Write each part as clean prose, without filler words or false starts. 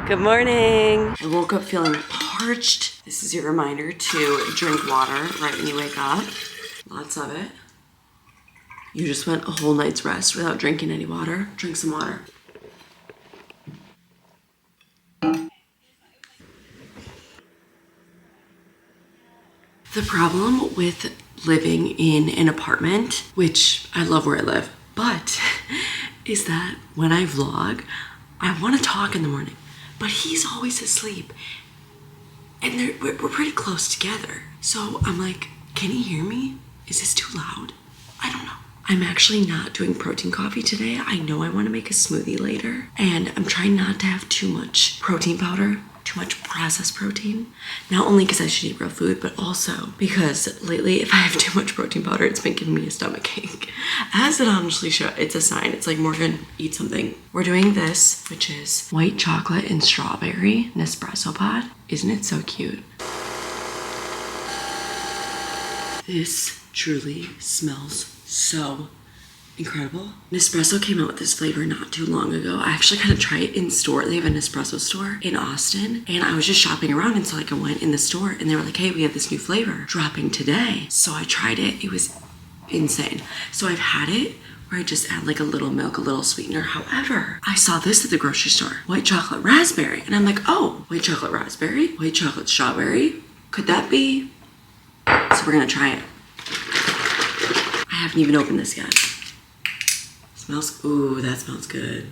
Good morning. I woke up feeling parched. This is your reminder to drink water right when you wake up. Lots of it. You just went a whole night's rest without drinking any water. Drink some water. The problem with living in an apartment, which I love where I live, but is that when I vlog, I want to talk in the morning, but he's always asleep. And we're pretty close together. So I'm like, can he hear me? Is this too loud? I don't know. I'm actually not doing protein coffee today. I know I want to make a smoothie later, and I'm trying not to have too much protein powder, too much processed protein. Not only because I should eat real food, but also because lately if I have too much protein powder, it's been giving me a stomach ache. As it honestly should. It's a sign. It's like, Morgan, eat something. We're doing this, which is white chocolate and strawberry Nespresso pod. Isn't it so cute? This truly smells so incredible. Nespresso came out with this flavor not too long ago. I actually got to try it in store. They have an Nespresso store in Austin, and I was just shopping around, and so like I went in the store and they were like, hey, we have this new flavor dropping today. So I tried it. It was insane. So I've had it where I just add like a little milk, a little sweetener. However, I saw this at the grocery store, white chocolate raspberry, and I'm like, oh, white chocolate raspberry, white chocolate strawberry. Could that be? So we're gonna try it. I haven't even opened this yet. Smells, ooh, that smells good.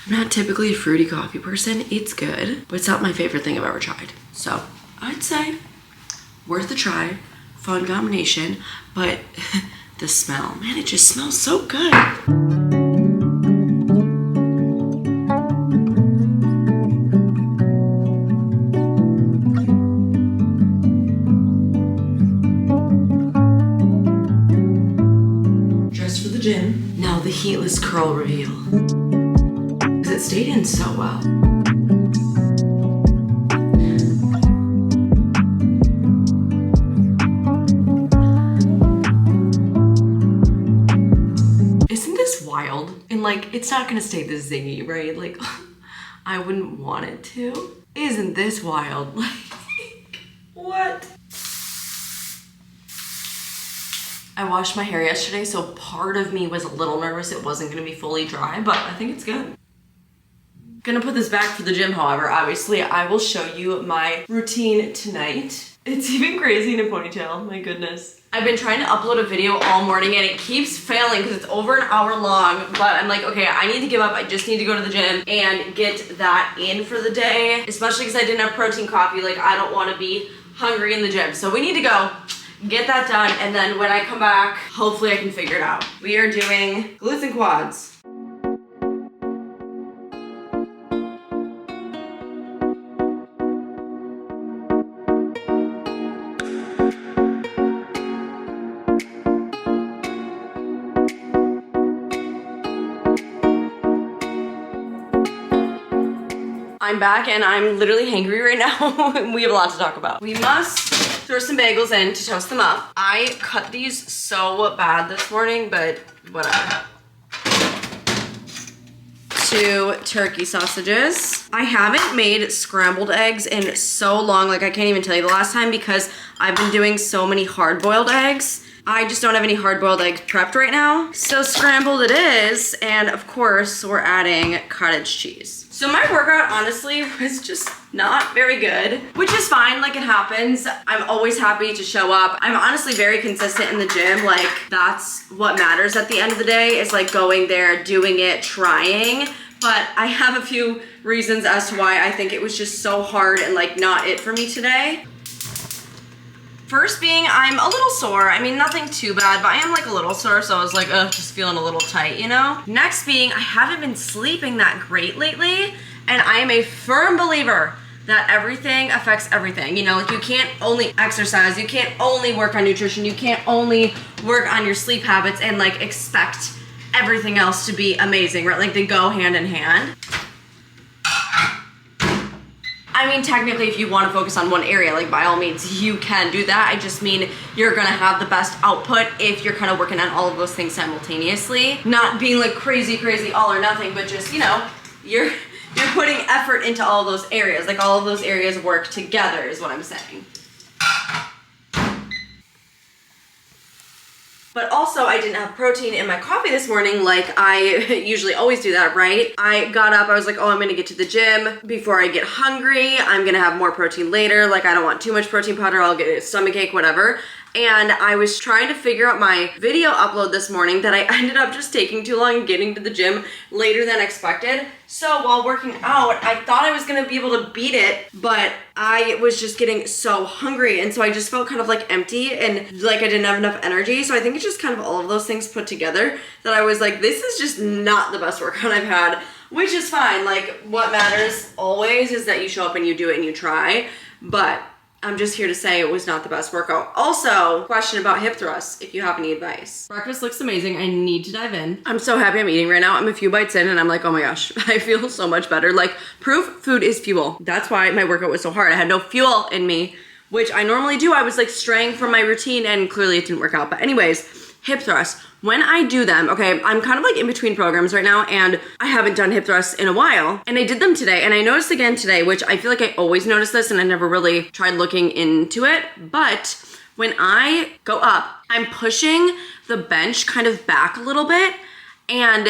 I'm not typically a fruity coffee person. It's good, but it's not my favorite thing I've ever tried. So I'd say worth a try, fun combination, but the smell, man, it just smells so good. Gym. Now the Heatless curl reveal. Because it stayed in so well. Isn't this wild? And like, it's not gonna stay this zingy, right? Like, I wouldn't want it to. Isn't this wild? Like, what? I washed my hair yesterday, so part of me was a little nervous it wasn't gonna be fully dry, but I think it's good. Gonna put this back for the gym, however. Obviously, I will show you my routine tonight. It's even crazy in a ponytail, my goodness. I've been trying to upload a video all morning and it keeps failing because it's over an hour long, but I'm like, okay, I need to give up. I just need to go to the gym and get that in for the day, especially because I didn't have protein coffee. Like, I don't wanna be hungry in the gym. So we need to go. Get that done, and then when I come back, hopefully I can figure it out. We are doing glutes and quads. I'm back and I'm literally hangry right now. We have a lot to talk about. We must throw some bagels in to toast them up. I cut these so bad this morning, but whatever. 2 turkey sausages. I haven't made scrambled eggs in so long, like I can't even tell you the last time because I've been doing so many hard-boiled eggs. I just don't have any hard-boiled eggs prepped right now. So scrambled it is, and of course, we're adding cottage cheese. So my workout, honestly, was just not very good, which is fine, like it happens. I'm always happy to show up. I'm honestly very consistent in the gym. Like, that's what matters at the end of the day, is like going there, doing it, trying. But I have a few reasons as to why I think it was just so hard and like not it for me today. First being, I'm a little sore. I mean, nothing too bad, but I am like a little sore, so I was like, ugh, just feeling a little tight, you know? Next being, I haven't been sleeping that great lately, and I am a firm believer that everything affects everything. You know, like you can't only exercise, you can't only work on nutrition, you can't only work on your sleep habits and like expect everything else to be amazing, right? Like they go hand in hand. I mean, technically, if you want to focus on one area, like by all means, you can do that. I just mean you're gonna have the best output if you're kind of working on all of those things simultaneously. Not being like crazy all or nothing, but just, you know, you're putting effort into all of those areas. Like all of those areas work together is what I'm saying. But also, I didn't have protein in my coffee this morning like I usually always do that, right? I got up, I was like, oh, I'm gonna get to the gym before I get hungry. I'm gonna have more protein later. Like, I don't want too much protein powder. I'll get a stomachache, whatever. And I was trying to figure out my video upload this morning that I ended up just taking too long and getting to the gym later than expected. So while working out, I thought I was gonna be able to beat it, but I was just getting so hungry. And so I just felt kind of like empty and like I didn't have enough energy. So I think it's just kind of all of those things put together that I was like, this is just not the best workout I've had, which is fine. Like, what matters always is that you show up and you do it and you try. But I'm just here to say it was not the best workout. Also, question about hip thrusts, if you have any advice. Breakfast looks amazing. I need to dive in. I'm so happy I'm eating right now. I'm a few bites in and I'm like, oh my gosh, I feel so much better. Like, proof food is fuel. That's why my workout was so hard. I had no fuel in me, which I normally do. I was like straying from my routine and clearly it didn't work out. But anyways, hip thrusts. When I do them, okay, I'm kind of like in between programs right now and I haven't done hip thrusts in a while. And I did them today and I noticed again today, which I feel like I always notice this and I never really tried looking into it. But when I go up, I'm pushing the bench kind of back a little bit, and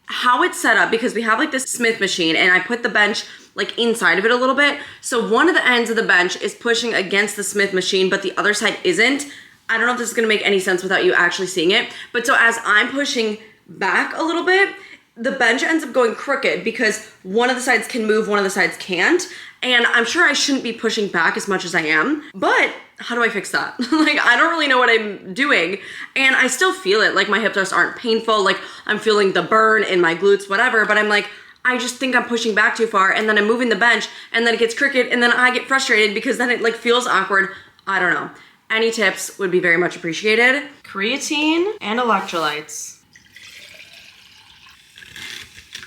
how it's set up, because we have like this Smith machine and I put the bench like inside of it a little bit. So one of the ends of the bench is pushing against the Smith machine, but the other side isn't. I don't know if this is gonna make any sense without you actually seeing it. But so as I'm pushing back a little bit, the bench ends up going crooked because one of the sides can move, one of the sides can't. And I'm sure I shouldn't be pushing back as much as I am, but how do I fix that? Like, I don't really know what I'm doing. And I still feel it, like my hip thrusts aren't painful, like I'm feeling the burn in my glutes, whatever, but I'm like, I just think I'm pushing back too far and then I'm moving the bench and then it gets crooked and then I get frustrated because then it like feels awkward. I don't know. Any tips would be very much appreciated. Creatine and electrolytes.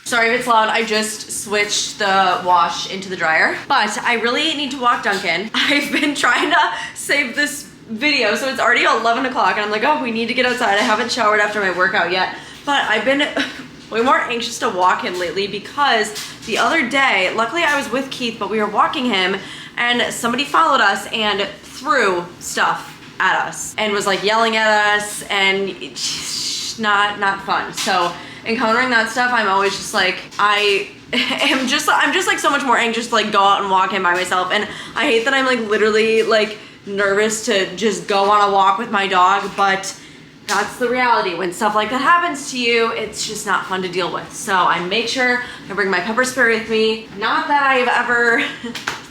Sorry if it's loud, I just switched the wash into the dryer. But I really need to walk Duncan. I've been trying to save this video, so it's already 11 o'clock and I'm like, oh, we need to get outside. I haven't showered after my workout yet. But I've been way more anxious to walk him lately because the other day, luckily I was with Keith, but we were walking him and somebody followed us and threw stuff at us and was like yelling at us, and it's not fun. So encountering that stuff, I'm always just like, I'm just like so much more anxious to like go out and walk him by myself. And I hate that I'm like literally like nervous to just go on a walk with my dog, but that's the reality. When stuff like that happens to you, it's just not fun to deal with. So I make sure I bring my pepper spray with me. Not that I've ever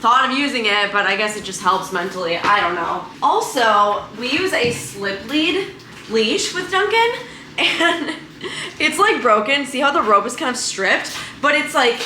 thought of using it, but I guess it just helps mentally. I don't know. Also, we use a slip lead leash with Duncan, and it's like broken. See how the rope is kind of stripped? But it's like,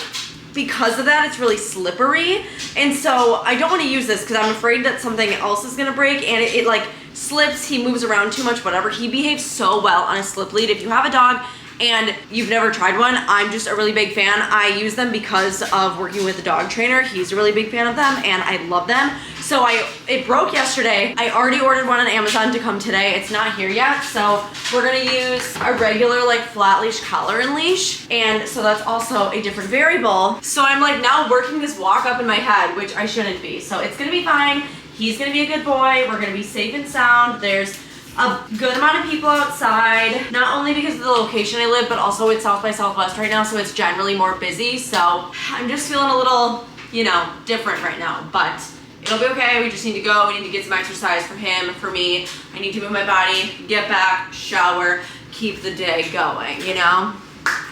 because of that, it's really slippery. And so I don't want to use this because I'm afraid that something else is gonna break, and it like slips, he moves around too much, whatever. He behaves so well on a slip lead. If you have a dog and you've never tried one, I'm just a really big fan. I use them because of working with a dog trainer. He's a really big fan of them and I love them. So it broke yesterday. I already ordered one on Amazon to come today. It's not here yet. So we're gonna use a regular like flat leash collar and leash. And so that's also a different variable. So I'm like now working this walk up in my head, which I shouldn't be. So it's gonna be fine. He's gonna be a good boy. We're gonna be safe and sound. There's a good amount of people outside, not only because of the location I live, but also it's South by Southwest right now, so it's generally more busy. So I'm just feeling a little, you know, different right now, but it'll be okay. We just need to go. We need to get some exercise for him, for me. I need to move my body, get back, shower, keep the day going, you know?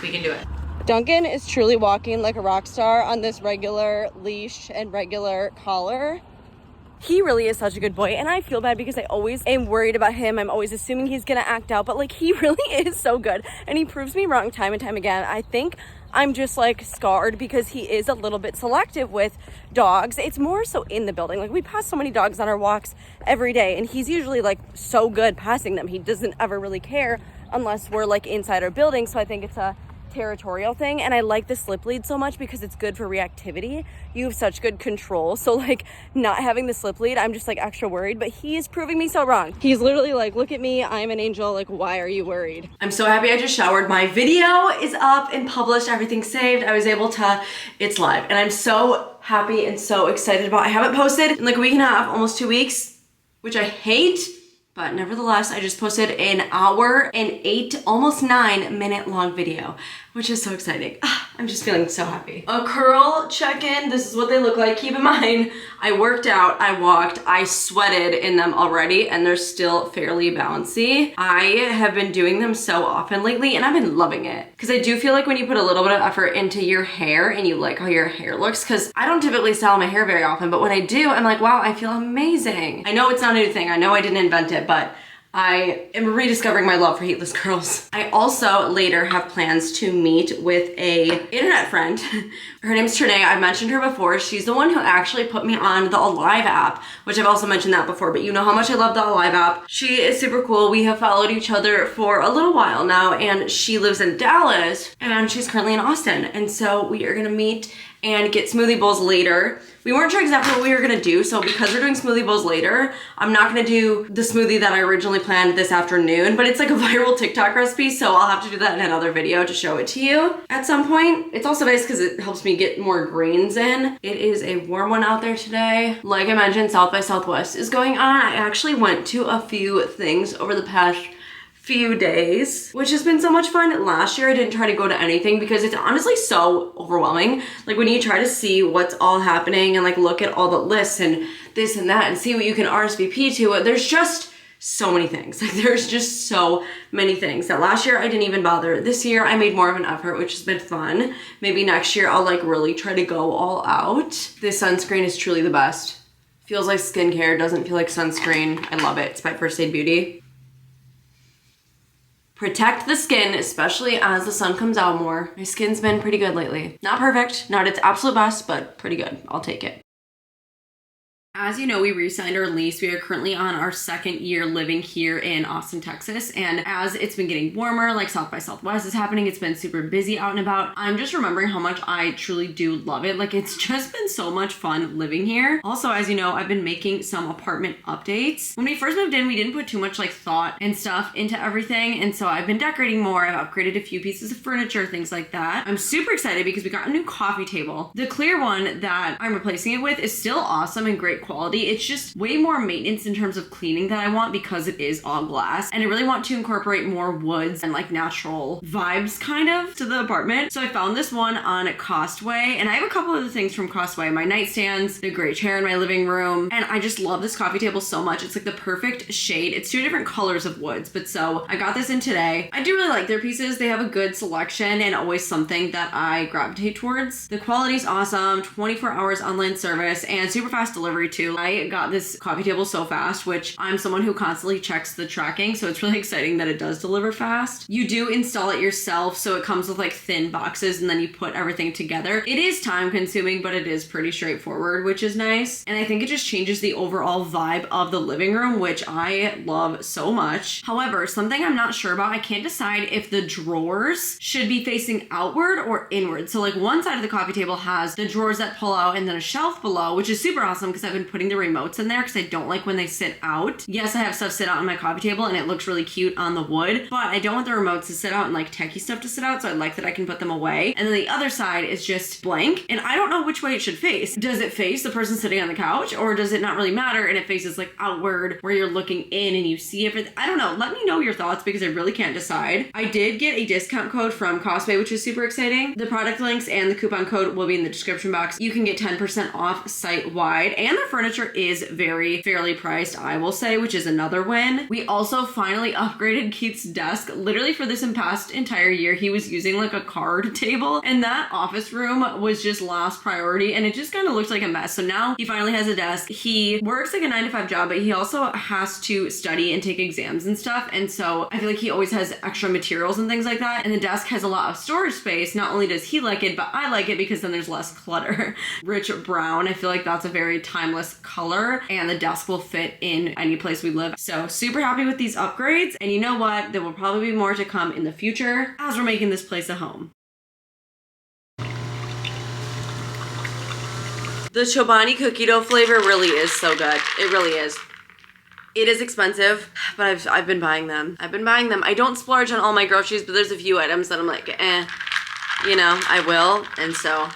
We can do it. Duncan is truly walking like a rock star on this regular leash and regular collar. He really is such a good boy, and I feel bad because I always am worried about him. I'm always assuming he's gonna act out, but like he really is so good, and he proves me wrong time and time again. I think I'm just like scarred because he is a little bit selective with dogs. It's more so in the building. Like we pass so many dogs on our walks every day, and he's usually like so good passing them. He doesn't ever really care unless we're like inside our building. So I think it's a territorial thing, and I like the slip lead so much because it's good for reactivity. You have such good control, so like not having the slip lead, I'm just like extra worried, but he is proving me so wrong. He's literally like, look at me, I'm an angel, like why are you worried? I'm so happy I just showered. My video is up and published, everything's saved. I was able to, it's live, and I'm so happy and so excited about it. I haven't posted in like a week and a half, almost 2 weeks, which I hate. But nevertheless, I just posted an hour and 8, almost 9-minute long video, which is so exciting. I'm just feeling so happy. A curl check-in, this is what they look like. Keep in mind, I worked out, I walked, I sweated in them already, and they're still fairly bouncy. I have been doing them so often lately, and I've been loving it. Because I do feel like when you put a little bit of effort into your hair and you like how your hair looks, because I don't typically style my hair very often, but when I do, I'm like, wow, I feel amazing. I know it's not a new thing, I know I didn't invent it, but I am rediscovering my love for heatless curls. I also later have plans to meet with a internet friend. Her name's Trinae. I've mentioned her before. She's the one who actually put me on the Alive app, which I've also mentioned that before, but you know how much I love the Alive app. She is super cool. We have followed each other for a little while now, and she lives in Dallas and she's currently in Austin. And so we are gonna meet and get smoothie bowls later. We weren't sure exactly what we were gonna do, so because we're doing smoothie bowls later, I'm not gonna do the smoothie that I originally planned this afternoon, but it's like a viral TikTok recipe, so I'll have to do that in another video to show it to you at some point. It's also nice because it helps me get more greens in. It is a warm one out there today. Like I mentioned, South by Southwest is going on. I actually went to a few things over the past few days, which has been so much fun. Last year I didn't try to go to anything because it's honestly so overwhelming. Like when you try to see what's all happening and like look at all the lists and this and that and see what you can RSVP to, there's just so many things. Like there's just so many things that last year I didn't even bother. This year I made more of an effort, which has been fun. Maybe next year I'll like really try to go all out. This sunscreen is truly the best. Feels like skincare, doesn't feel like sunscreen. I love it. It's by First Aid Beauty. Protect the skin, especially as the sun comes out more. My skin's been pretty good lately. Not perfect, not its absolute best, but pretty good. I'll take it. As you know, we re-signed our lease. We are currently on our 2nd year living here in Austin, Texas. And as it's been getting warmer, like South by Southwest is happening, it's been super busy out and about. I'm just remembering how much I truly do love it. Like it's just been so much fun living here. Also, as you know, I've been making some apartment updates. When we first moved in, we didn't put too much like thought and stuff into everything. And so I've been decorating more. I've upgraded a few pieces of furniture, things like that. I'm super excited because we got a new coffee table. The clear one that I'm replacing it with is still awesome and great quality. It's just way more maintenance in terms of cleaning that I want because it is all glass, and I really want to incorporate more woods and like natural vibes kind of to the apartment. So I found this one on Costway, and I have a couple other things from Costway. My nightstands, the gray chair in my living room, and I just love this coffee table so much. It's like the perfect shade. It's 2 different colors of woods, but so I got this in today. I do really like their pieces. They have a good selection and always something that I gravitate towards. The quality's awesome, 24 hours online service, and super fast delivery too. I got this coffee table so fast, which I'm someone who constantly checks the tracking, so it's really exciting that it does deliver fast. You do install it yourself, so it comes with like thin boxes and then you put everything together. It is time consuming, but it is pretty straightforward, which is nice. And I think it just changes the overall vibe of the living room, which I love so much. However, something I'm not sure about, I can't decide if the drawers should be facing outward or inward. So like one side of the coffee table has the drawers that pull out and then a shelf below, which is super awesome because I've been putting the remotes in there because I don't like when they sit out. Yes, I have stuff sit out on my coffee table and it looks really cute on the wood, but I don't want the remotes to sit out and like techie stuff to sit out, so I like that I can put them away. And then the other side is just blank, and I don't know which way it should face. Does it face the person sitting on the couch, or does it not really matter and it faces like outward where you're looking in and you see everything? I don't know. Let me know your thoughts because I really can't decide. I did get a discount code from Costway, which is super exciting. The product links and the coupon code will be in the description box. You can get 10% off site-wide, and the furniture is very fairly priced, I will say, which is another win. We also finally upgraded Keith's desk. Literally for this past entire year, he was using like a card table, and that office room was just last priority, and it just kind of looked like a mess. So now he finally has a desk. He works like a 9-to-5 job, but he also has to study and take exams and stuff, and so I feel like he always has extra materials and things like that, and the desk has a lot of storage space. Not only does he like it, but I like it because then there's less clutter. Rich brown, I feel like that's a very timeless color, and the desk will fit in any place we live. So super happy with these upgrades, and you know what? There will probably be more to come in the future as we're making this place a home. The Chobani cookie dough flavor really is so good. It really is. It is expensive, but I've been buying them. I don't splurge on all my groceries, but there's a few items that I'm like, you know, I will. And so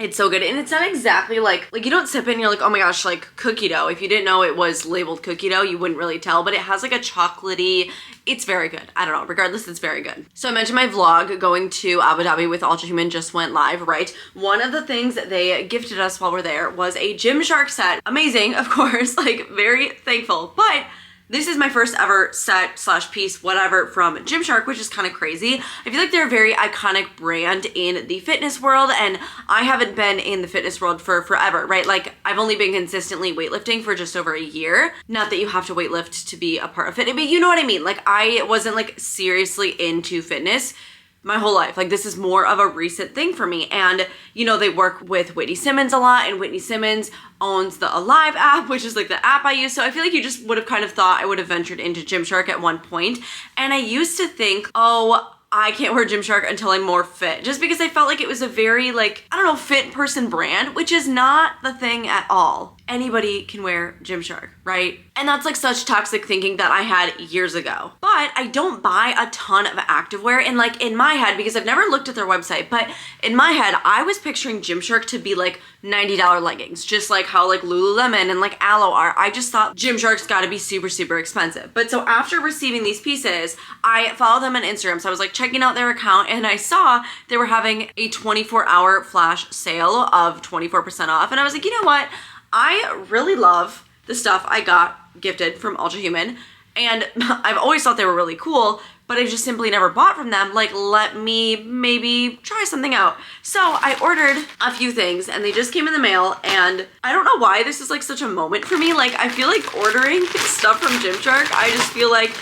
it's so good. And it's not exactly like you don't sip it and you're like, oh my gosh, like cookie dough. If you didn't know it was labeled cookie dough, you wouldn't really tell, but it has like a chocolatey, it's very good. I don't know, regardless, it's very good. So I mentioned my vlog going to Abu Dhabi with Ultra Human just went live, right? One of the things that they gifted us while we're there was a Gymshark set. Amazing, of course, like very thankful, but this is my first ever set / piece, whatever, from Gymshark, which is kind of crazy. I feel like they're a very iconic brand in the fitness world, and I haven't been in the fitness world for forever, right? Like, I've only been consistently weightlifting for just over a year. Not that you have to weightlift to be a part of fitness, but you know what I mean? Like, I wasn't like seriously into fitness my whole life. Like, this is more of a recent thing for me. And, you know, they work with Whitney Simmons a lot, and Whitney Simmons owns the Alive app, which is like the app I use. So I feel like you just would have kind of thought I would have ventured into Gymshark at one point. And I used to think, oh, I can't wear Gymshark until I'm more fit, just because I felt like it was a very, like, I don't know, fit person brand, which is not the thing at all. Anybody can wear Gymshark, right? And that's like such toxic thinking that I had years ago. But I don't buy a ton of activewear, and like in my head, because I've never looked at their website, but in my head, I was picturing Gymshark to be like $90 leggings, just like how like Lululemon and like Aloe are. I just thought Gymshark's gotta be super, super expensive. But so after receiving these pieces, I followed them on Instagram. So I was like checking out their account, and I saw they were having a 24-hour flash sale of 24% off. And I was like, you know what? I really love the stuff I got gifted from Ultra Human, and I've always thought they were really cool, but I just simply never bought from them. Like, let me maybe try something out. So I ordered a few things, and they just came in the mail, and I don't know why this is like such a moment for me. Like, I feel like ordering stuff from Gymshark, I just feel like,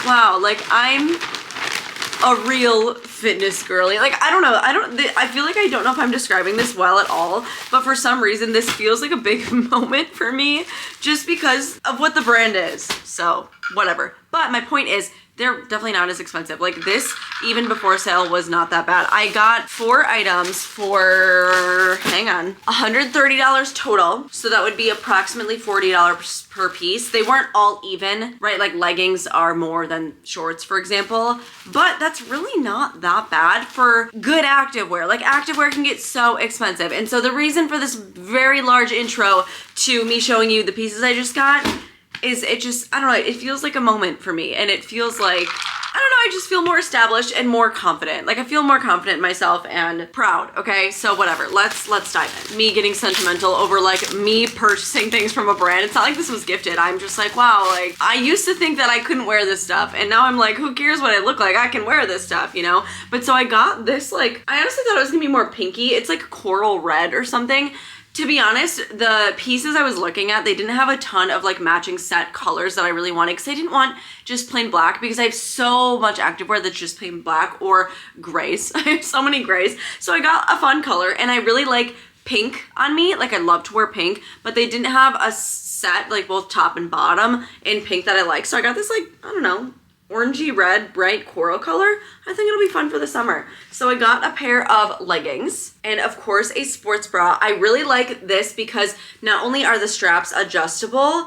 wow, like I'm a real fitness girly. Like, I don't know. I feel like I don't know if I'm describing this well at all, but for some reason this feels like a big moment for me just because of what the brand is. So, whatever. But my point is, they're definitely not as expensive. Like, this, even before sale, was not that bad. I got 4 items for, hang on, $130 total. So that would be approximately $40 per piece. They weren't all even, right? Like, leggings are more than shorts, for example. But that's really not that bad for good activewear. Like, activewear can get so expensive. And so the reason for this very large intro to me showing you the pieces I just got is it just, I don't know, it feels like a moment for me, and it feels like, I don't know, I just feel more established and more confident. Like, I feel more confident in myself and proud, okay? So whatever, let's dive in. Me getting sentimental over like me purchasing things from a brand. It's not like this was gifted. I'm just like, wow, like I used to think that I couldn't wear this stuff, and now I'm like, who cares what I look like? I can wear this stuff, you know? But so I got this, like, I honestly thought it was gonna be more pinky. It's like coral red or something. To be honest, the pieces I was looking at, they didn't have a ton of like matching set colors that I really wanted, because I didn't want just plain black, because I have so much activewear that's just plain black or grays. I have so many grays. So I got a fun color, and I really like pink on me. Like, I love to wear pink, but they didn't have a set, like both top and bottom in pink that I like. So I got this, like, I don't know, orangey red bright coral color. I think it'll be fun for the summer. So I got a pair of leggings and of course a sports bra. I really like this because not only are the straps adjustable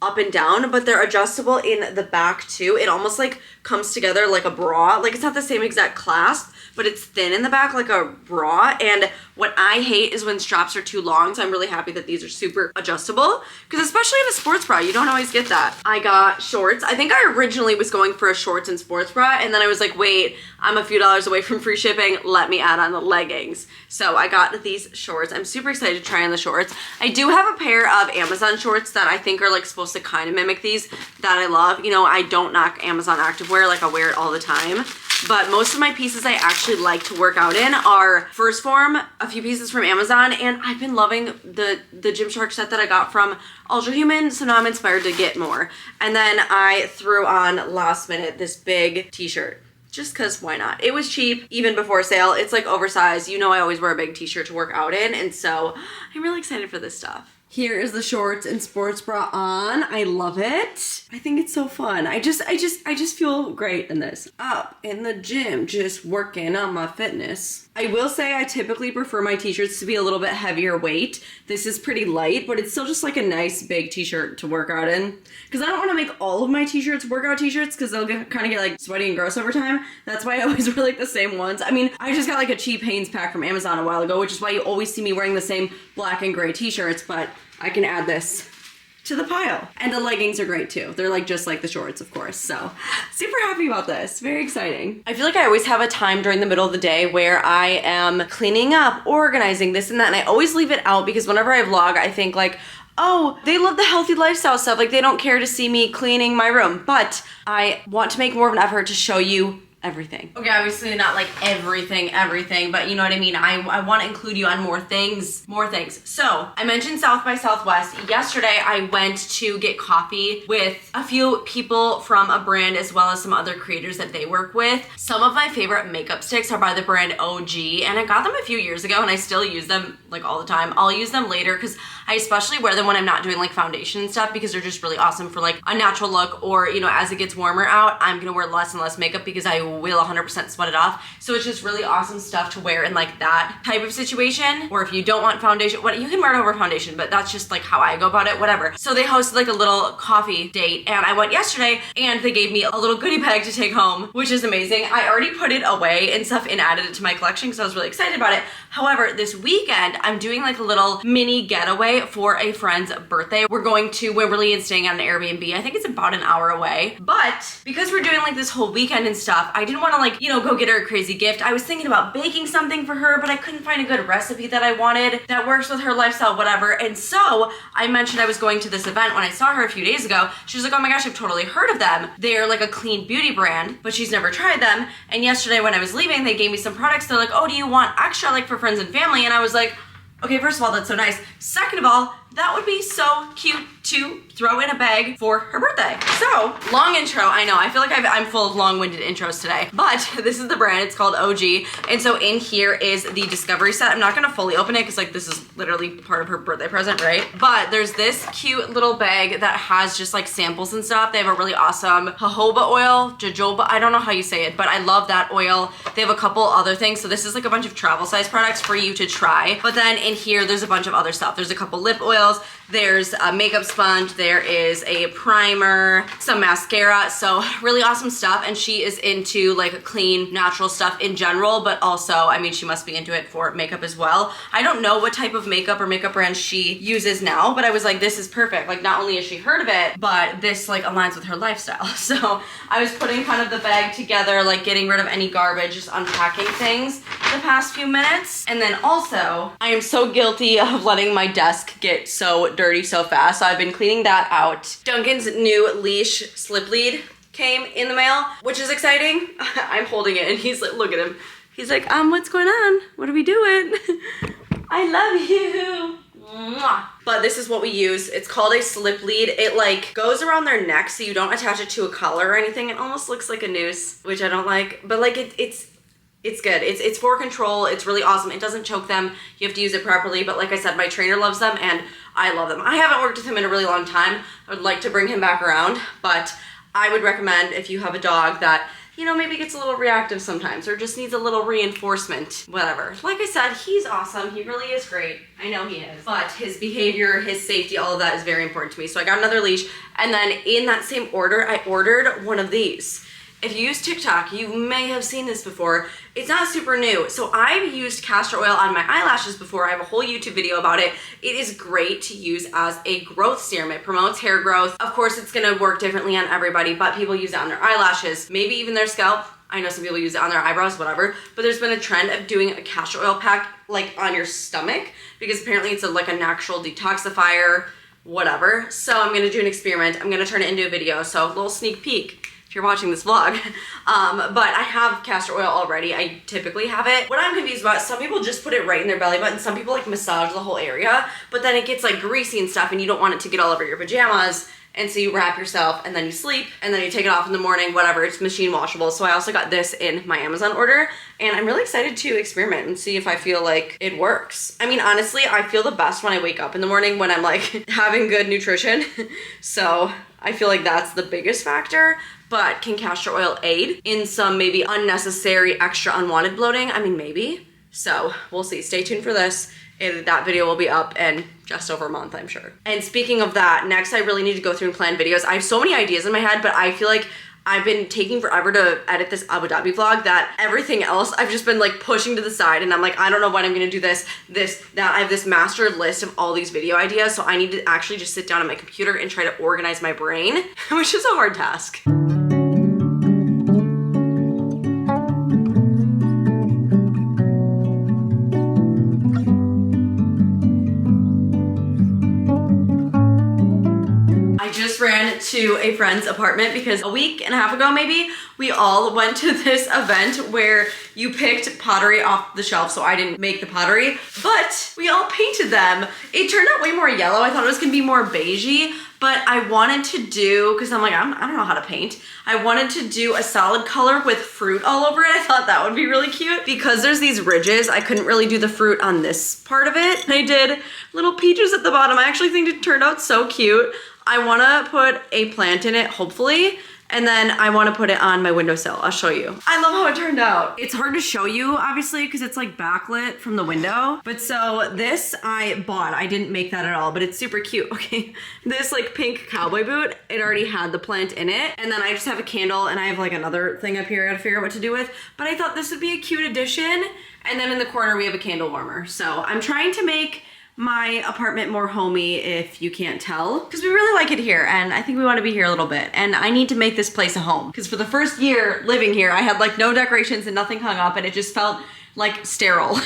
up and down, but they're adjustable in the back too. It almost like comes together like a bra. Like, it's not the same exact clasp, but it's thin in the back like a bra. And what I hate is when straps are too long, so I'm really happy that these are super adjustable, because especially in a sports bra, you don't always get that. I got shorts. I think I originally was going for a shorts and sports bra, and then I was like, wait, I'm a few dollars away from free shipping, let me add on the leggings. So I got these shorts. I'm super excited to try on the shorts. I do have a pair of Amazon shorts that I think are like supposed to kind of mimic these that I love. You know, I don't knock Amazon activewear, like I wear it all the time. But most of my pieces I actually like to work out in are First Form, a few pieces from Amazon, and I've been loving the Gymshark set that I got from Ultra Human, so now I'm inspired to get more. And then I threw on last minute this big t-shirt. Just cause why not? It was cheap even before sale. It's like oversized. You know I always wear a big t-shirt to work out in, and so I'm really excited for this stuff. Here is the shorts and sports bra on. I love it. I think it's so fun. I just feel great in this. Up in the gym, just working on my fitness. I will say I typically prefer my t-shirts to be a little bit heavier weight. This is pretty light, but it's still just like a nice big t-shirt to work out in. Because I don't want to make all of my t-shirts workout t-shirts because they'll kind of get like sweaty and gross over time. That's why I always wear like the same ones. I mean, I just got like a cheap Hanes pack from Amazon a while ago, which is why you always see me wearing the same black and gray t-shirts, but I can add this to the pile. And the leggings are great too. They're like just like the shorts, of course. So super happy about this. Very exciting. I feel like I always have a time during the middle of the day where I am cleaning up, organizing this and that. And I always leave it out because whenever I vlog, I think like, oh, they love the healthy lifestyle stuff. Like they don't care to see me cleaning my room. But I want to make more of an effort to show you everything. Okay, obviously not like everything, but you know what I mean? I want to include you on more things. So I mentioned South by Southwest. Yesterday, I went to get coffee with a few people from a brand as well as some other creators that they work with. Some of my favorite makeup sticks are by the brand OG, and I got them a few years ago and I still use them like all the time. I'll use them later because I especially wear them when I'm not doing like foundation and stuff because they're just really awesome for like a natural look, or you know, as it gets warmer out, I'm gonna wear less and less makeup because I will 100% sweat it off. So it's just really awesome stuff to wear in like that type of situation. Or if you don't want foundation, what you can wear it over foundation, but that's just like how I go about it, whatever. So they hosted like a little coffee date and I went yesterday and they gave me a little goodie bag to take home, which is amazing. I already put it away and stuff and added it to my collection because I was really excited about it. However, this weekend, I'm doing like a little mini getaway for a friend's birthday. We're going to Wimberley and staying on an Airbnb. I think it's about an hour away. But because we're doing like this whole weekend and stuff, I didn't want to like, you know, go get her a crazy gift. I was thinking about baking something for her, but I couldn't find a good recipe that I wanted that works with her lifestyle, whatever. And so I mentioned I was going to this event when I saw her a few days ago. She was like, oh my gosh, I've totally heard of them. They're like a clean beauty brand, but she's never tried them. And yesterday when I was leaving, they gave me some products. They're like, oh, do you want extra like for friends and family? And I was like, okay, first of all, that's so nice. Second of all, that would be so cute to throw in a bag for her birthday. So, long intro, I know. I feel like I'm full of long-winded intros today, but this is the brand. It's called OG. And so in here is the Discovery set. I'm not gonna fully open it because like this is literally part of her birthday present, right? But there's this cute little bag that has just like samples and stuff. They have a really awesome jojoba oil, I don't know how you say it, but I love that oil. They have a couple other things. So this is like a bunch of travel size products for you to try. But then in here, there's a bunch of other stuff. There's a couple lip oils. There's a makeup sponge, there is a primer, some mascara, so really awesome stuff. And she is into like clean, natural stuff in general, but also, I mean, she must be into it for makeup as well. I don't know what type of makeup or makeup brand she uses now, but I was like, this is perfect. Like not only has she heard of it, but this like aligns with her lifestyle. So I was putting kind of the bag together, like getting rid of any garbage, just unpacking things the past few minutes. And then also, I am so guilty of letting my desk get so dirty so fast. So I've been cleaning that out. Duncan's new leash slip lead came in the mail, which is exciting. I'm holding it and he's like, look at him. He's like, what's going on? What are we doing? I love you. Mwah. But this is what we use. It's called a slip lead. It like goes around their neck so you don't attach it to a collar or anything. It almost looks like a noose, which I don't like, but like it's good. It's for control. It's really awesome. It doesn't choke them. You have to use it properly. But like I said, my trainer loves them and I love them. I haven't worked with him in a really long time. I would like to bring him back around, but I would recommend if you have a dog that, you know, maybe gets a little reactive sometimes or just needs a little reinforcement, whatever. Like I said, he's awesome. He really is great. I know he is. But his behavior, his safety, all of that is very important to me. So I got another leash. And then in that same order, I ordered one of these. If you use TikTok, you may have seen this before. It's not super new. So I've used castor oil on my eyelashes before. I have a whole YouTube video about it. It is great to use as a growth serum. It promotes hair growth. Of course, it's gonna work differently on everybody, but people use it on their eyelashes, maybe even their scalp. I know some people use it on their eyebrows, whatever, but there's been a trend of doing a castor oil pack like on your stomach because apparently it's like a natural detoxifier, whatever. So I'm gonna do an experiment. I'm gonna turn it into a video. So a little sneak peek if you're watching this vlog. But I have castor oil already. I typically have it. What I'm confused about, some people just put it right in their belly button. Some people like massage the whole area, but then it gets like greasy and stuff and you don't want it to get all over your pajamas And so you wrap yourself and then you sleep and then you take it off in the morning, whatever. It's machine washable. So I also got this in my Amazon order and I'm really excited to experiment and see if I feel like it works. I mean, honestly, I feel the best when I wake up in the morning when I'm like having good nutrition. So I feel like that's the biggest factor. But can castor oil aid in some maybe unnecessary extra unwanted bloating? I mean, maybe. So we'll see. Stay tuned for this. And that video will be up in just over a month, I'm sure. And speaking of that, next I really need to go through and plan videos. I have so many ideas in my head, but I feel like I've been taking forever to edit this Abu Dhabi vlog that everything else I've just been like pushing to the side and I'm like, I don't know when I'm gonna do this, that. I have this master list of all these video ideas, so I need to actually just sit down on my computer and try to organize my brain, which is a hard task. Ran to a friend's apartment because a week and a half ago maybe we all went to this event where you picked pottery off the shelf. So I didn't make the pottery, but we all painted them. It turned out way more yellow. I thought it was gonna be more beigey, but I wanted to do, because I'm like, I don't know how to paint. I wanted to do a solid color with fruit all over it. I thought that would be really cute. Because there's these ridges, I couldn't really do the fruit on this part of it. I did little peaches at the bottom. I actually think it turned out so cute. I wanna put a plant in it, hopefully, and then I wanna put it on my windowsill. I'll show you. I love how it turned out. It's hard to show you, obviously, because it's like backlit from the window. But so this I bought. I didn't make that at all, but it's super cute. Okay, this like pink cowboy boot, it already had the plant in it. And then I just have a candle and I have like another thing up here I gotta figure out what to do with. But I thought this would be a cute addition. And then in the corner we have a candle warmer. So I'm trying to make my apartment more homey, if you can't tell, because we really like it here and I think we want to be here a little bit, and I need to make this place a home because for the first year living here I had like no decorations and nothing hung up and it just felt like sterile.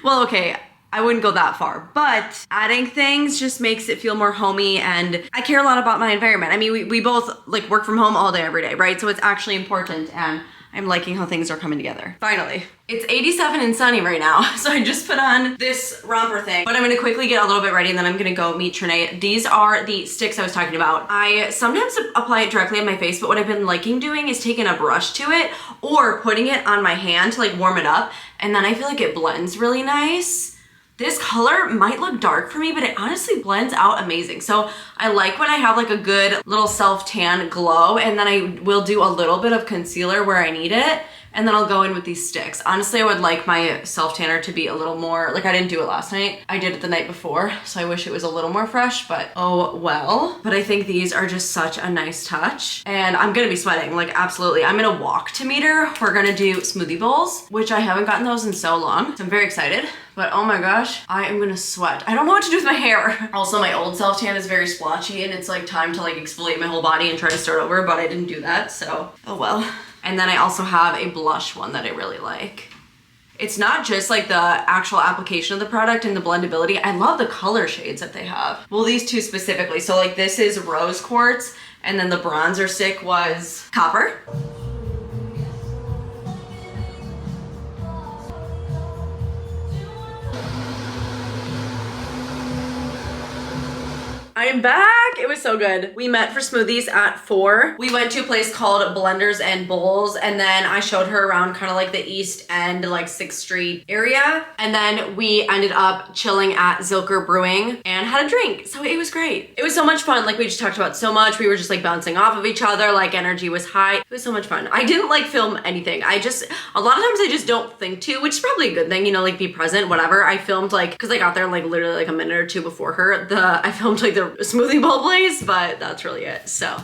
Well, okay, I wouldn't go that far, but adding things just makes it feel more homey, and I care a lot about my environment. I mean, we both like work from home all day every day, right? So it's actually important, and I'm liking how things are coming together. Finally. It's 87 and sunny right now, so I just put on this romper thing, but I'm gonna quickly get a little bit ready and then I'm gonna go meet Trinae. These are the sticks I was talking about. I sometimes apply it directly on my face, but what I've been liking doing is taking a brush to it or putting it on my hand to like warm it up, and then I feel like it blends really nice. This color might look dark for me, but it honestly blends out amazing. So I like when I have like a good little self-tan glow, and then I will do a little bit of concealer where I need it, and then I'll go in with these sticks. Honestly, I would like my self-tanner to be a little more, like I didn't do it last night. I did it the night before, so I wish it was a little more fresh, but oh well. But I think these are just such a nice touch. And I'm gonna be sweating, like absolutely. I'm gonna walk to meet her. We're gonna do smoothie bowls, which I haven't gotten those in so long. So I'm very excited, but oh my gosh, I am gonna sweat. I don't know what to do with my hair. Also, my old self-tan is very splotchy and it's like time to like exfoliate my whole body and try to start over, but I didn't do that, so oh well. And then I also have a blush one that I really like. It's not just like the actual application of the product and the blendability. I love the color shades that they have. Well, these two specifically. So like this is rose quartz, and then the bronzer stick was copper. I'm back. It was so good. We met for smoothies at 4. We went to a place called Blenders and Bowls, and then I showed her around kind of like the East End, like 6th Street area. And then we ended up chilling at Zilker Brewing and had a drink. So it was great. It was so much fun. Like we just talked about so much. We were just like bouncing off of each other. Like energy was high. It was so much fun. I didn't like film anything. A lot of times I just don't think to, which is probably a good thing, you know, like be present, whatever. I filmed like, cause I got there like literally like a minute or two before her. I filmed like the smoothie bowl place, but that's really it. So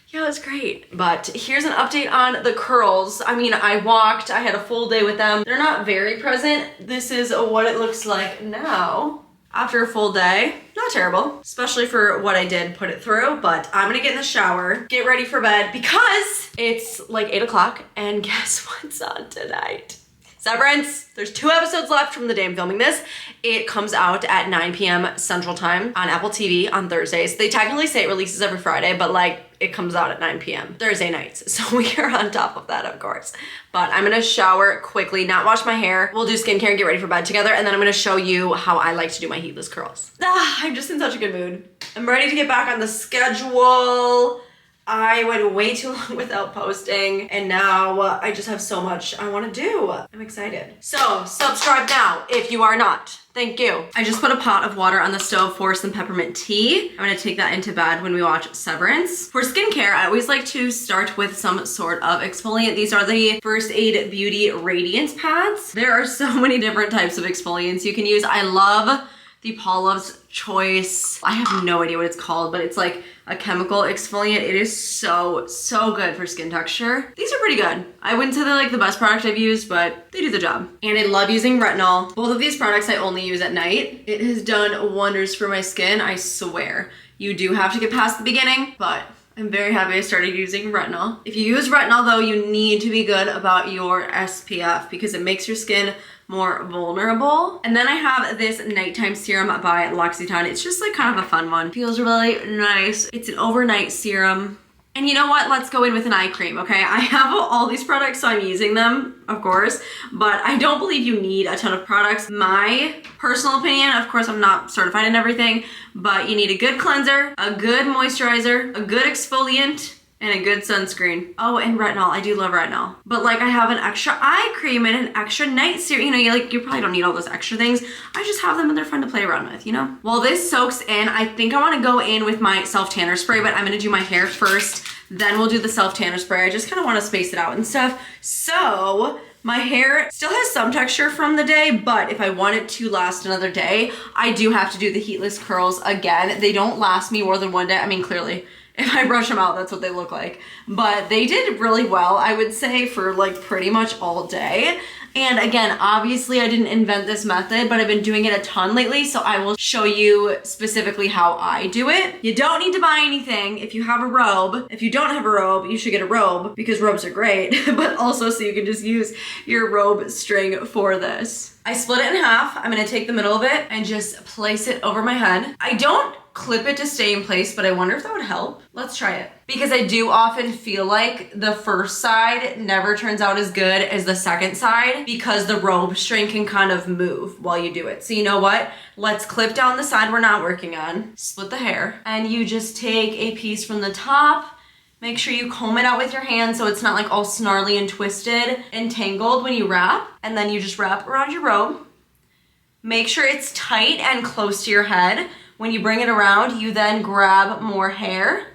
yeah, it was great. But here's an update on the curls. I mean, I had a full day with them. They're not very present. This is what it looks like now after a full day. Not terrible, especially for what I did put it through, but I'm gonna get in the shower, get ready for bed because it's like 8 o'clock, and guess what's on tonight? Severance. There's 2 episodes left from the day I'm filming this. It comes out at 9 p.m. Central Time on Apple TV on Thursdays. They technically say it releases every Friday, but like, it comes out at 9 p.m. Thursday nights. So we are on top of that, of course. But I'm gonna shower quickly, not wash my hair. We'll do skincare and get ready for bed together. And then I'm gonna show you how I like to do my heatless curls. I'm just in such a good mood. I'm ready to get back on the schedule. I went way too long without posting, and now I just have so much I want to do. I'm excited. So subscribe now if you are not. Thank you. I just put a pot of water on the stove for some peppermint tea. I'm gonna take that into bed when we watch Severance. For skincare, I always like to start with some sort of exfoliant. These are the First Aid Beauty Radiance Pads. There are so many different types of exfoliants you can use. I love the Paula's Choice. I have no idea what it's called, but it's like a chemical exfoliant. It is so good for skin texture. These are pretty good. I wouldn't say they're like the best product I've used, but they do the job. And I love using retinol. Both of these products I only use at night. It has done wonders for my skin, I swear. You do have to get past the beginning, but I'm very happy I started using retinol. If you use retinol though, you need to be good about your SPF because it makes your skin more vulnerable. And then I have this nighttime serum by L'Occitane. It's just like kind of a fun one. Feels really nice. It's an overnight serum. And you know what? Let's go in with an eye cream, okay? I have all these products, so I'm using them, of course, but I don't believe you need a ton of products. My personal opinion, of course, I'm not certified in everything, but you need a good cleanser, a good moisturizer, a good exfoliant, and a good sunscreen. Oh, and retinol. I do love retinol. But like I have an extra eye cream and an extra night serum. You know, you probably don't need all those extra things. I just have them and they're fun to play around with, you know? While this soaks in, I think I wanna go in with my self-tanner spray, but I'm gonna do my hair first. Then we'll do the self-tanner spray. I just kinda wanna space it out and stuff. So, my hair still has some texture from the day, but if I want it to last another day, I do have to do the heatless curls again. They don't last me more than one day. I mean, clearly, if I brush them out, that's what they look like. But they did really well, I would say, for like pretty much all day. And again, obviously I didn't invent this method, but I've been doing it a ton lately, so I will show you specifically how I do it. You don't need to buy anything if you have a robe. If you don't have a robe, you should get a robe because robes are great, but also so you can just use your robe string for this. I split it in half. I'm gonna take the middle of it and just place it over my head. I don't clip it to stay in place, but I wonder if that would help. Let's try it. Because I do often feel like the first side never turns out as good as the second side because the robe string can kind of move while you do it. So you know what? Let's clip down the side we're not working on, split the hair, and you just take a piece from the top. Make sure you comb it out with your hand so it's not like all snarly and twisted and tangled when you wrap. And then you just wrap around your robe. Make sure it's tight and close to your head. When you bring it around, you then grab more hair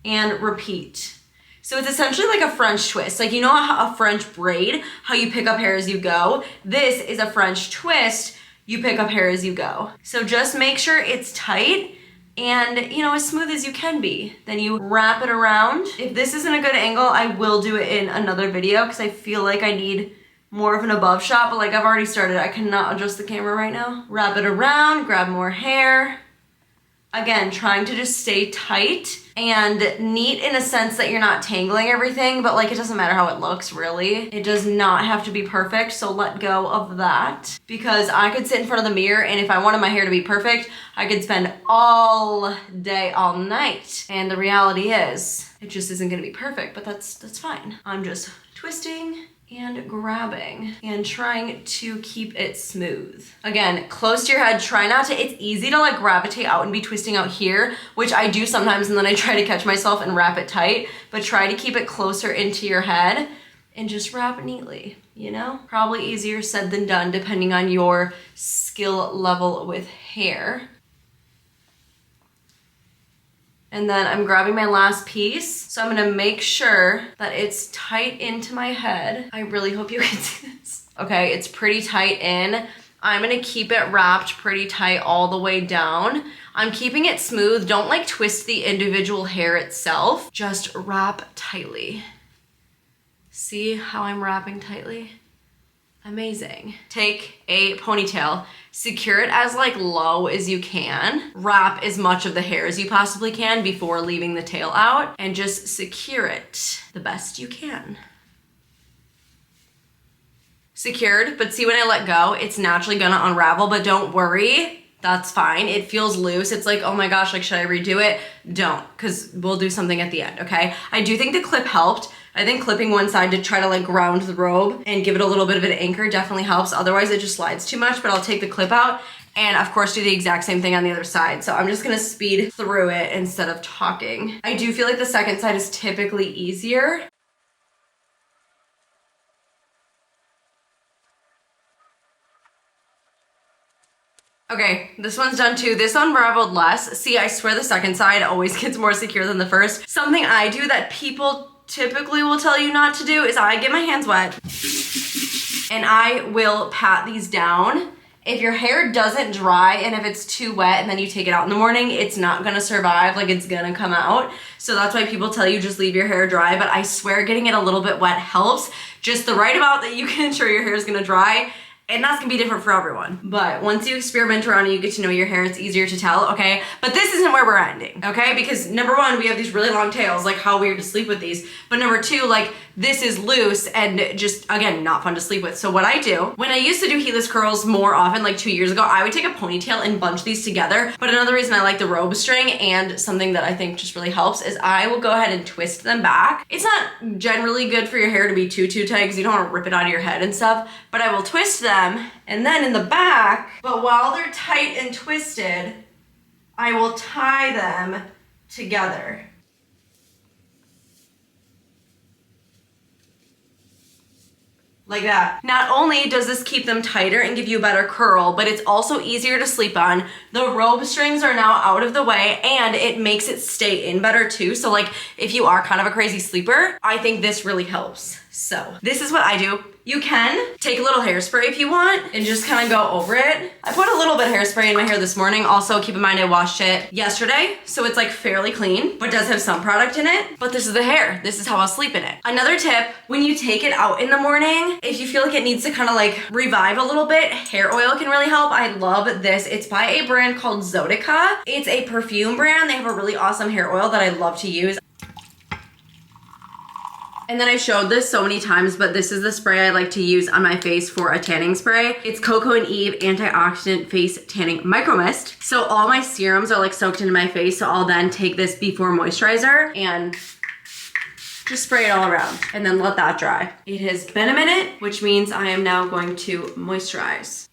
and repeat. So it's essentially like a French twist. Like, you know how a French braid, how you pick up hair as you go? This is a French twist. You pick up hair as you go. So just make sure it's tight and, you know, as smooth as you can be. Then you wrap it around. If this isn't a good angle, I will do it in another video because I feel like I need more of an above shot, but like I've already started. I cannot adjust the camera right now. Wrap it around, grab more hair. Again, trying to just stay tight and neat in a sense that you're not tangling everything, but like it doesn't matter how it looks, really. It does not have to be perfect, so let go of that. Because I could sit in front of the mirror and if I wanted my hair to be perfect, I could spend all day, all night. And the reality is, it just isn't gonna be perfect, but that's fine. I'm just twisting and grabbing and trying to keep it smooth. Again, close to your head, try not to, it's easy to like gravitate out and be twisting out here, which I do sometimes and then I try to catch myself and wrap it tight, but try to keep it closer into your head and just wrap it neatly, you know? Probably easier said than done depending on your skill level with hair. And then I'm grabbing my last piece. So I'm gonna make sure that it's tight into my head. I really hope you can see this. Okay, it's pretty tight in. I'm gonna keep it wrapped pretty tight all the way down. I'm keeping it smooth. Don't like twist the individual hair itself. Just wrap tightly. See how I'm wrapping tightly? Amazing. Take a ponytail, secure it as like low as you can, wrap as much of the hair as you possibly can before leaving the tail out, and just secure it the best you can. Secured, but see when I let go, it's naturally gonna unravel, but don't worry. that's fine. It feels loose. It's like, oh my gosh, like, should I redo it? Don't, because we'll do something at the end, okay? I do think the clip helped. I think clipping one side to try to like ground the robe and give it a little bit of an anchor definitely helps. Otherwise it just slides too much, but I'll take the clip out and of course do the exact same thing on the other side. So I'm just gonna speed through it instead of talking. I do feel like the second side is typically easier. Okay, this one's done too. This unraveled less. See, I swear the second side always gets more secure than the first. Something I do that people typically will tell you not to do is I get my hands wet and I will pat these down. If your hair doesn't dry and if it's too wet and then you take it out in the morning, it's not gonna survive, like it's gonna come out. So that's why people tell you just leave your hair dry, but I swear getting it a little bit wet helps. Just the right amount that you can ensure your hair is gonna dry. And that's gonna be different for everyone. But once you experiment around and you get to know your hair, it's easier to tell, okay? But this isn't where we're ending, okay? Because number one, we have these really long tails, like how weird to sleep with these. But number two, like this is loose and just, again, not fun to sleep with. So what I do, when I used to do heatless curls more often, like 2 years ago, I would take a ponytail and bunch these together. But another reason I like the robe string and something that I think just really helps is I will go ahead and twist them back. It's not generally good for your hair to be too tight because you don't want to rip it out of your head and stuff, but I will twist them and then in the back, but while they're tight and twisted, I will tie them together. Like that. Not only does this keep them tighter and give you a better curl, but it's also easier to sleep on. The robe strings are now out of the way and it makes it stay in better too. So like if you are kind of a crazy sleeper, I think this really helps. So this is what I do. You can take a little hairspray if you want and just kind of go over it. I put a little bit of hairspray in my hair this morning. Also, keep in mind I washed it yesterday, so it's like fairly clean, but does have some product in it. But this is the hair. This is how I'll sleep in it. Another tip, when you take it out in the morning, if you feel like it needs to kind of like revive a little bit, hair oil can really help. I love this. It's by a brand called Zodiac. It's a perfume brand. They have a really awesome hair oil that I love to use. And then I've showed this so many times, but this is the spray I like to use on my face for a tanning spray. It's Cocoa and Eve Antioxidant Face Tanning Micro Mist. So all my serums are like soaked into my face, so I'll then take this before moisturizer and just spray it all around and then let that dry. It has been a minute, which means I am now going to moisturize.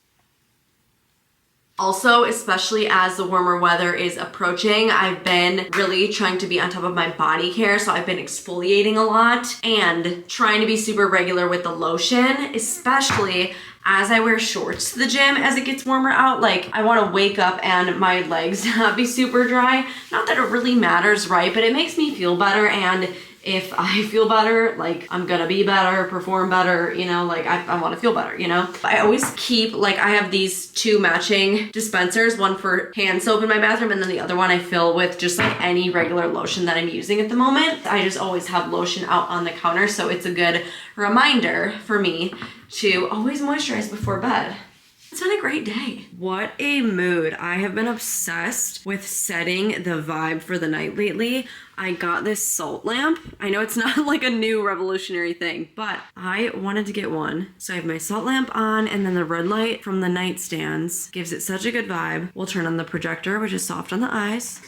Also, especially as the warmer weather is approaching, I've been really trying to be on top of my body care. So I've been exfoliating a lot and trying to be super regular with the lotion, especially as I wear shorts to the gym as it gets warmer out. Like I want to wake up and my legs not be super dry. Not that it really matters, right? But it makes me feel better, and if I feel better, like I'm gonna be better, perform better, you know, like I wanna feel better, you know? I always keep, like I have these two matching dispensers, one for hand soap in my bathroom and then the other one I fill with just like any regular lotion that I'm using at the moment. I just always have lotion out on the counter, so it's a good reminder for me to always moisturize before bed. It's been a great day. What a mood. I have been obsessed with setting the vibe for the night lately. I got this salt lamp. I know it's not like a new revolutionary thing, but I wanted to get one. So I have my salt lamp on, and then the red light from the nightstands gives it such a good vibe. We'll turn on the projector, which is soft on the eyes.